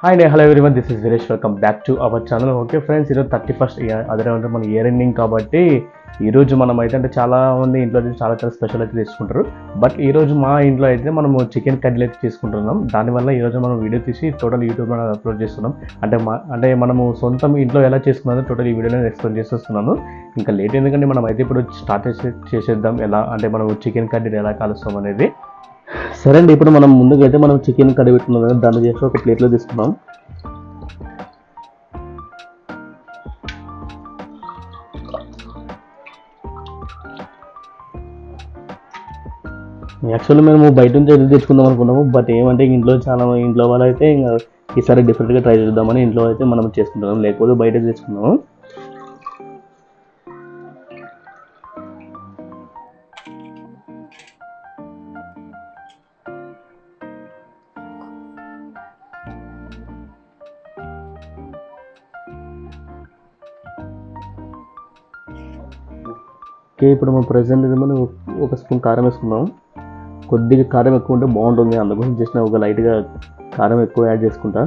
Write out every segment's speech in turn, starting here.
Hi hello everyone, this is Veeresh. Welcome back to our channel. Okay friends, ఈరోజు 31st అదే అంటే మన year ending కాబట్టి ఈరోజు మనం అయితే అంటే చాలామంది ఇంట్లో అయితే చాలా స్పెషల్ అయితే తీసుకుంటారు. బట్ ఈరోజు మా ఇంట్లో అయితే మనము చికెన్ కర్రీలు అయితే తీసుకుంటున్నాం. దానివల్ల ఈరోజు మనం వీడియో తీసి టోటల్ యూట్యూబ్లో అప్లోడ్ చేస్తున్నాం. అంటే మనము సొంతం ఇంట్లో ఎలా చేసుకున్నామో టోటల్ ఈ వీడియోలో ఎక్స్ప్లెయిన్ చేస్తున్నాను. ఇంకా లేట్ ఎందుకంటే మనం అయితే ఇప్పుడు స్టార్ట్ చేసేద్దాం. ఎలా అంటే మనం చికెన్ కర్రీలు ఎలా కాలుస్తాం అనేది. సరే అండి, ఇప్పుడు మనం ముందుకైతే మనం చికెన్ కర్రీ పెట్టుకున్నాం కదా, దాన్ని చేసి ఒక ప్లేట్లో తీసుకున్నాం. యాక్చువల్లీ మేము బయట నుంచి ఎదురు తెచ్చుకుందాం అనుకున్నాము. బట్ ఏమంటే ఇంట్లో వాళ్ళు అయితే ఇంకా ఈసారి డిఫరెంట్గా ట్రై చేద్దామని ఇంట్లో అయితే మనం చేసుకుంటున్నాం, లేకపోతే బయట తెచ్చుకున్నాము. ఓకే, ఇప్పుడు మనం ప్రజెంట్ మనం ఒక స్పూన్ కారం వేసుకున్నాం. కొద్దిగా కారం ఎక్కువ ఉంటే బాగుంటుంది, అందుకోసం జస్ట్ ఒక లైట్గా కారం ఎక్కువ యాడ్ చేసుకుంటా.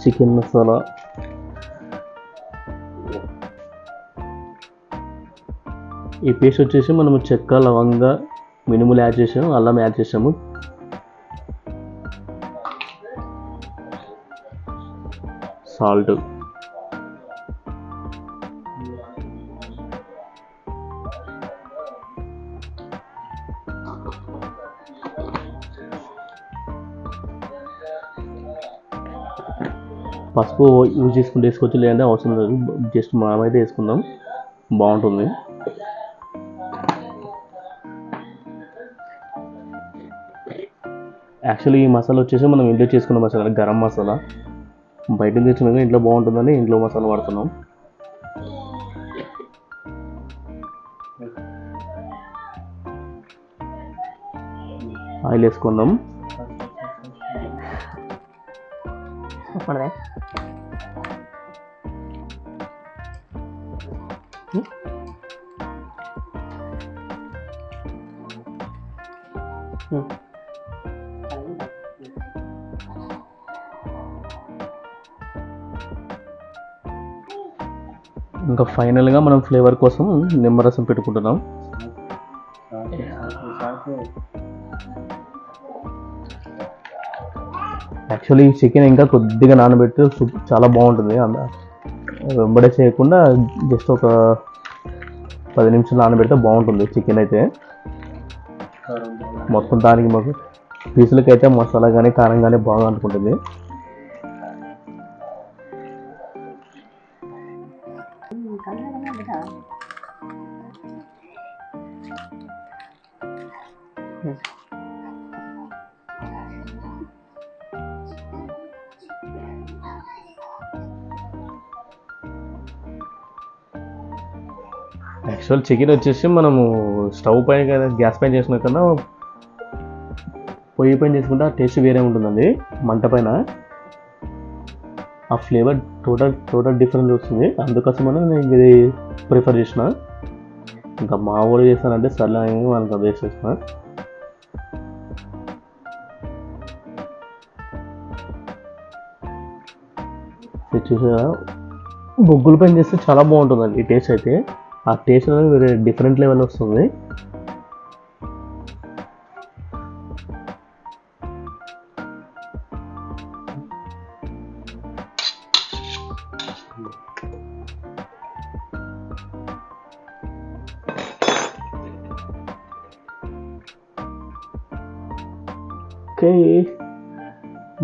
చికెన్ మసాలా, ఈ పేస్ట్ వచ్చేసి మనము చెక్క, లవంగా, మినుములు యాడ్ చేసాము, అల్లం యాడ్ చేసాము. సాల్ట్, పసుపు యూజ్ చేసుకుంటే వేసుకోవచ్చు, లేదంటే అవసరం లేదు, జస్ట్ మనమైతే వేసుకుందాం, బాగుంటుంది. యాక్చువల్లీ ఈ మసాలా వచ్చేసి మనం ఇంట్లో చేసుకున్న మసాలా, గరం మసాలా. బయట తెచ్చినాక ఇంట్లో బాగుంటుందని ఇంట్లో మసాలా వాడుతున్నాం. ఆయిల్ వేసుకుందాం. ఇంకా ఫైనల్గా మనం ఫ్లేవర్ కోసం నిమ్మరసం పెట్టుకుంటున్నాం. యాక్చువల్లీ చికెన్ ఇంకా కొద్దిగా నానబెడితే సూప్ చాలా బాగుంటుంది. వెంబడే చేయకుండా జస్ట్ ఒక 10 నిమిషాలు నానబెడితే బాగుంటుంది చికెన్ అయితే. మొత్తం దానికి మాకు పీసులకైతే మసాలా కానీ కారం కానీ బాగా అనుకుంటుంది. యాక్చువల్ చికెన్ వచ్చేసి మనము స్టవ్ పైన కదా, గ్యాస్ పైన చేసిన కన్నా పొయ్యి పైన చేసుకుంటే ఆ టేస్ట్ వేరే ఉంటుందండి. మంట పైన ఆ ఫ్లేవర్ టోటల్ డిఫరెన్స్ వస్తుంది. అందుకోసమని నేను ఇది ప్రిఫర్ చేసిన. ఇంకా మా ఊళ్ళు చేస్తానంటే సర్లే వాళ్ళకి అది చేసేసిన. చూసా, బొగ్గుల పైన చేస్తే చాలా బాగుంటుందండి ఈ టేస్ట్ అయితే. ఆ టేస్ట్ అనేది వేరే డిఫరెంట్ లెవెల్ వస్తుంది. ఓకే,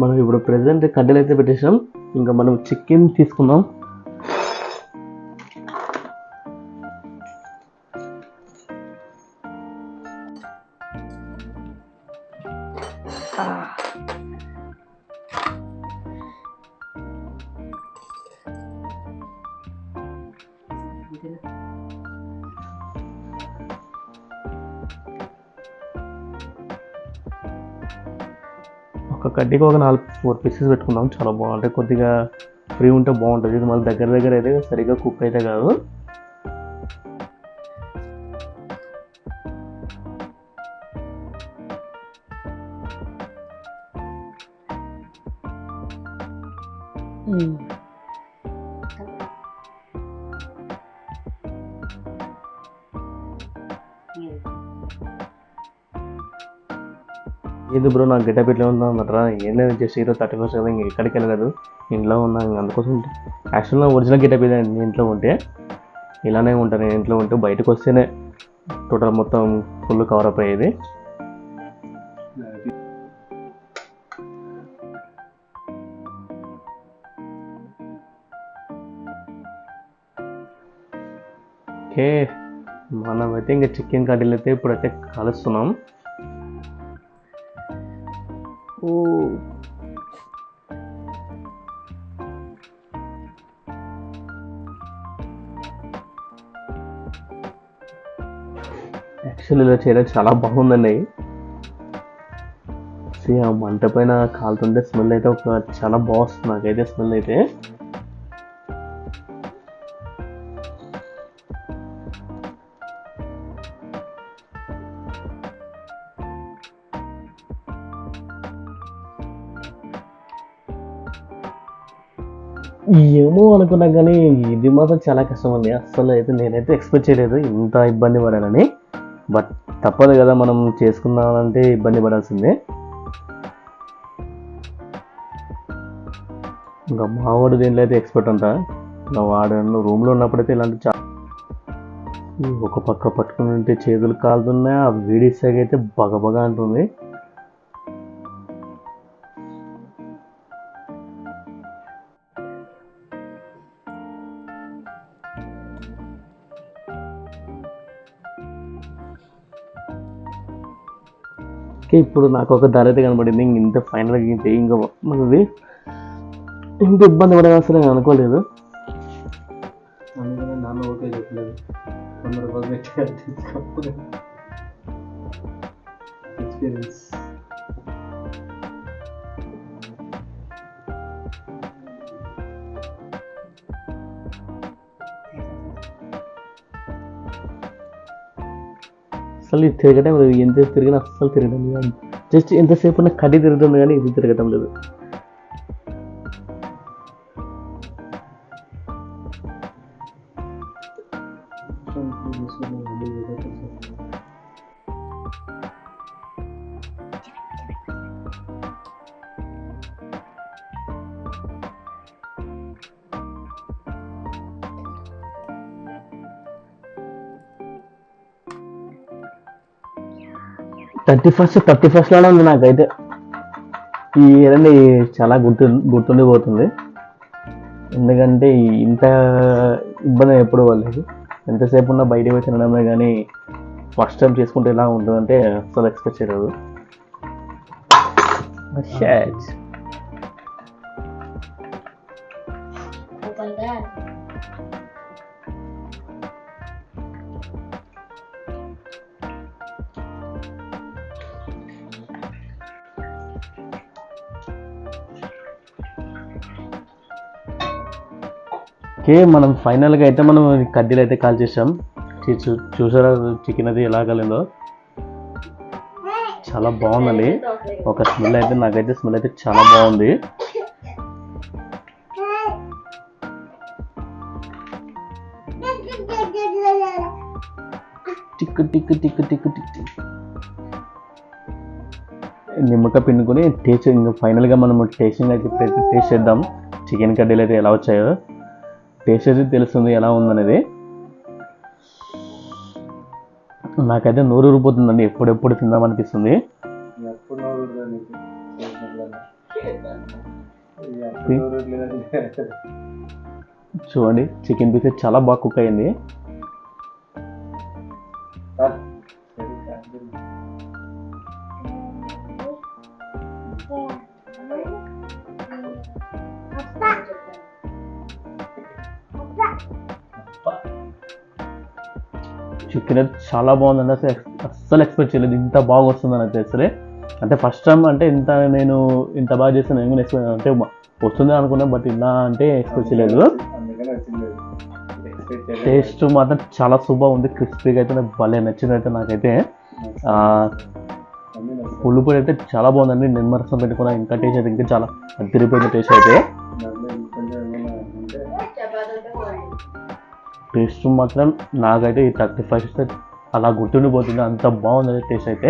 మనం ఇప్పుడు ప్రెసెంట్ కడ్డలు అయితే పెట్టేసాం. ఇంకా మనం చికెన్ తీసుకుందాం. ఒక కడ్డీకి ఒక 4 పీసెస్ పెట్టుకుందాం, చాలా బాగుంటాయి. కొద్దిగా ఫ్రీ ఉంటే బాగుంటుంది. ఇది మళ్ళీ దగ్గర దగ్గర అయితే సరిగ్గా కుక్ అయితే కాదు. ఏది బ్రో నాకు గెటప్ ఇట్లా ఉందన్నమాట. ఏం లేదు, జస్ట్ ఈరోజు 31st కదా, ఇంక ఎక్కడికి వెళ్ళలేదు, ఇంట్లో ఉన్నాను. అందుకోసం యాక్చువల్గా ఒరిజినల్ గెటప్ ఇదే. నేను ఇంట్లో ఉంటే ఇలానే ఉంటాను. నేను ఇంట్లో ఉంటే బయటకు వస్తేనే టోటల్ మొత్తం ఫుల్ కవరప్ అయ్యేది. ఓకే, మనమైతే ఇంకా చికెన్ కర్రీలు అయితే ఇప్పుడైతే కలుస్తున్నాం. యాక్చువల్లీ ఇలా చేయడం చాలా బాగుందండి. ఆ మంట పైన కాలుతుంటే స్మెల్ అయితే చాలా బాగా వస్తుంది నాకైతే స్మెల్ అయితే. ఏమో అనుకున్నా కానీ ఇది మాత్రం చాలా కష్టం అండి. అస్సలు అయితే నేనైతే ఎక్స్పెక్ట్ చేయలేదు ఇంత ఇబ్బంది పడాలని. బట్ తప్పదు కదా, మనం చేసుకుందామంటే ఇబ్బంది పడాల్సిందే. ఇంకా మావాడు దీంట్లో అయితే ఎక్స్పర్ట్ అంట. వాడు రూమ్లో ఉన్నప్పుడైతే ఇలాంటి ఒక పక్క పట్టుకుని ఉంటే చేతులు కాలుతున్నాయి. ఆ వేడి అయితే బగబగా అంటుంది. ఇప్పుడు నాకు ఒక దారి అయితే కనబడింది. ఇంత ఫైనల్గా ఇంకా మనది ఇంత ఇబ్బంది పడేది అసలు నేను అనుకోలేదు. అందుకనే నాన్న ఓకే చెప్పలేదు. 100 రూపాయలు ఎక్స్పీరియన్స్. అసలు ఇది తిరగటం లేదు. ఎంత తిరిగినా అస్సలు తిరగటం లేదు. జస్ట్ ఎంతసేపు ఉన్న కడ్డీ తిరుగుతుంది కానీ ఇది తిరగటం లేదు. థర్టీ ఫస్ట్ లోనే ఉంది నాకైతే. ఈ ఇయర్ని చాలా గుర్తుండిపోతుంది. ఎందుకంటే ఇంత ఇబ్బంది ఎప్పుడు పడలేదు. ఎంతసేపు ఉన్నా బయటకు పోయి తినడమే కానీ ఫస్ట్ టైం చేసుకుంటే ఎలా ఉంటుందంటే అసలు ఎక్స్పెక్ట్ చేయలేదు. ఓకే, మనం ఫైనల్గా అయితే మనం కడ్డీలు అయితే కాల్ చేసాం. చూసారా చికెన్ అది ఎలా కాలిందో? చాలా బాగుందండి. ఒక స్మెల్ అయితే నాకైతే స్మెల్ అయితే చాలా బాగుంది. టిక్కు టిక్కు టిక్కు టిక్కు టిక్కు నిమ్మకాయ పిండుకొని టేస్టింగ్ ఫైనల్గా మనం టేస్టింగ్ అయితే టేస్ట్ చేద్దాం. చికెన్ కడ్డీలు అయితే ఎలా వచ్చాయో టేస్ట్ అయితే తెలుస్తుంది ఎలా ఉందనేది. నాకైతే నోరు ఊరిపోతుందండి. ఎప్పుడెప్పుడు తిందామనిపిస్తుంది. చూడండి, చికెన్ పీస్ చాలా బాగా కుక్ అయింది. చికెన్ అయితే చాలా బాగుందండి. అసలు ఎక్స్పెక్ట్ చేయలేదు ఇంత బాగా వస్తుందని అయితే. అసలే అంటే ఫస్ట్ టైం అంటే నేను ఇంత బాగా చేస్తాను నేను కూడా ఎక్స్పెక్ట్ అంటే వస్తుంది అనుకున్నా, బట్ ఇలా అంటే ఎక్స్పెక్ట్ చేయలేదు. టేస్ట్ మాత్రం చాలా సూపర్ ఉంది, క్రిస్పీగా అయితే నాకు భలే నచ్చింది అయితే నాకైతే. పులుపు అయితే చాలా బాగుందండి, నిమ్మరసం పెట్టుకున్న ఇంకా టేస్ట్ అయితే ఇంకా చాలా అదిరిపోయింది టేస్ట్ అయితే. టేస్ట్ మాత్రం నాకైతే ఈ 35 అలా గుర్తుండిపోతుంది, అంత బాగుంది టేస్ట్ అయితే.